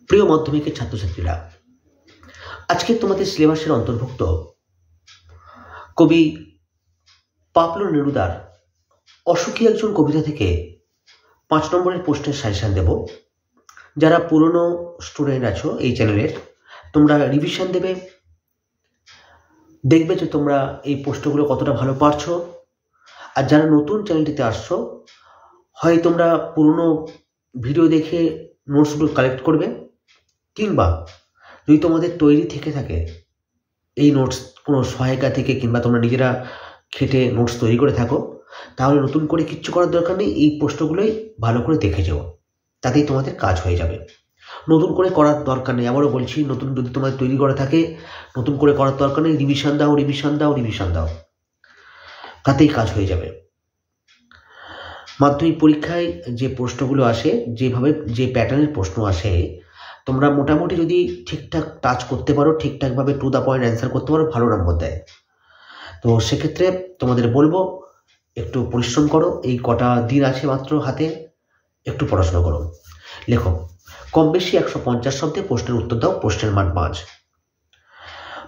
প্রিয় মাধ্যমিকের ছাত্রছাত্রীরা, আজকে তোমাদের সিলেবাসের অন্তর্ভুক্ত কবি পাবলো নেরুদার অসুখী একজন কবিতা থেকে 5 নম্বরের প্রশ্নের সাজেশন দেব। যারা পুরনো স্টুডেন্ট আছো এই চ্যানেলের, তোমরা রিভিশন দেবে, দেখবে যে তোমরা এই প্রশ্নগুলো কতটা ভালো পারছো। আর যারা নতুন চ্যানেলটিতে আসছো, হয় তোমরা পুরনো ভিডিও দেখে নোটসগুলো কালেক্ট করবে, কিংবা যদি তোমাদের তৈরি থেকে থাকে এই নোটস কোনো সহায়িকা থেকে, কিংবা তোমরা নিজেরা খেটে নোটস তৈরি করে থাকো, তাহলে নতুন করে কিচ্ছু করার দরকার নেই, এই প্রশ্নগুলোই ভালো করে দেখে যাও, তাতেই তোমাদের কাজ হয়ে যাবে। নতুন করে করার দরকার নেই, আবারও বলছি, নতুন যদি তোমাদের তৈরি করা থাকে নতুন করে করার দরকার নেই, রিভিশন দাও, তাতেই কাজ হয়ে যাবে। মাধ্যমিক পরীক্ষায় যে প্রশ্নগুলো আসে, যে প্যাটার্নের প্রশ্ন আসে, তোমরা মোটামুটি যদি ঠিকঠাক টাচ করতে পারো, ঠিকঠাকভাবে টু দ্য পয়েন্ট অ্যান্সার করতে পারো, ভালো নম্বর দেয়। তো সেক্ষেত্রে তোমাদের বলবো একটু পরিশ্রম করো, এই কটা দিন আছে মাত্র হাতে, একটু পড়াশোনা করো। লেখো, কম বেশি 150 শব্দে প্রশ্নের উত্তর দাও, প্রশ্নের মান 5।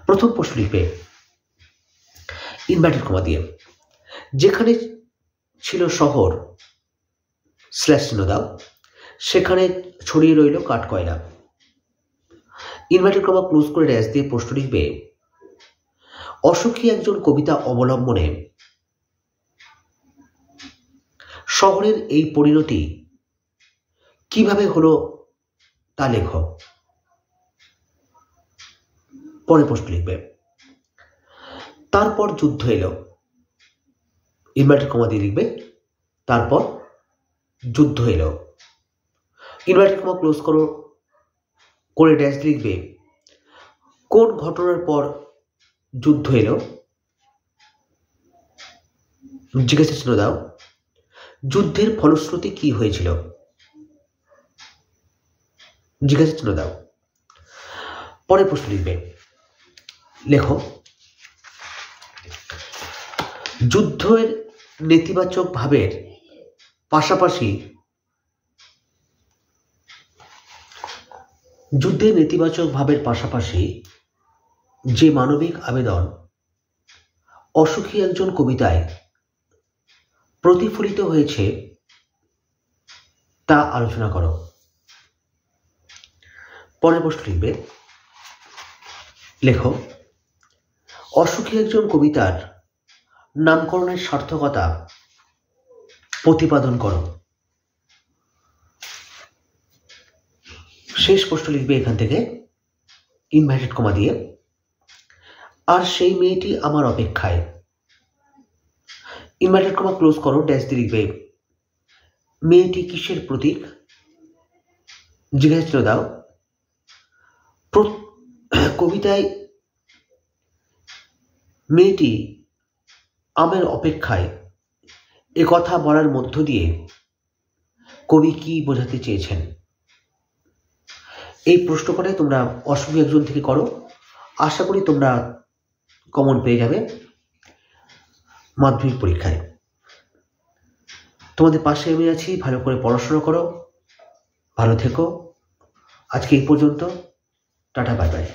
প্রথম প্রশ্ন লিখবে ইনভার্টেড কমা দিয়ে, যেখানে ছিল শহর স্ল্যাশ চিহ্ন দাও, সেখানে ছড়িয়ে রইল কাঠকয়লা। ইনভার্টেড কমা ক্লোজ করে ড্যাশ দিয়ে প্রশ্ন লিখবে অসুখী একজন কবিতা অবলম্বনে শহরের এই পরিণতি কিভাবে হলো তা লেখো। পরে প্রশ্ন লিখবে তারপর যুদ্ধ এলো, ইনভার্টেড কমা দিয়ে লিখবে তারপর যুদ্ধ এলো। ইনভার্টেড কমা ক্লোজ করে ড্যাশ লিখবে কোন ঘটনার পর যুদ্ধ এলো, জিজ্ঞাসা চিহ্ন দাও, যুদ্ধের ফলশ্রুতি কি হয়েছিল, জিজ্ঞাসা চিহ্ন দাও। পরে প্রশ্ন লিখবে, লেখো যুদ্ধের নেতিবাচক ভাবের পাশাপাশি যে মানবিক আবেদন অসুখী একজন কবিতায় প্রতিফলিত হয়েছে তা আলোচনা করো। পরের প্রশ্ন লিখবে, লেখো অসুখী একজন কবিতার নামকরণের সার্থকতা প্রতিপাদন করো। শেষ প্রশ্ন লিখবে এখান থেকে ইনভার্টেড কমা দিয়ে, আর সেই মেয়েটি আমার অপেক্ষায়। ইনভার্টেড কমা ক্লোজ করো, ড্যাশ দিয়ে লিখবে মেয়েটি কিসের প্রতীক, জিজ্ঞাসা চিহ্ন দাও। কবিতায় মেয়েটি আমার অপেক্ষায় এ কথা বলার মধ্য দিয়ে কবি কি বোঝাতে চেয়েছেন। এই প্রশ্ন করে তোমরা অসুখী একজন থেকে করো, আশা করি তোমরা কমন পেয়ে যাবে মাধ্যমিক পরীক্ষায়। তোমাদের পাশে আমি আছি, ভালো করে পড়াশোনা করো, ভালো থেকো। আজকে এই পর্যন্ত, টাটা, বাই বাই।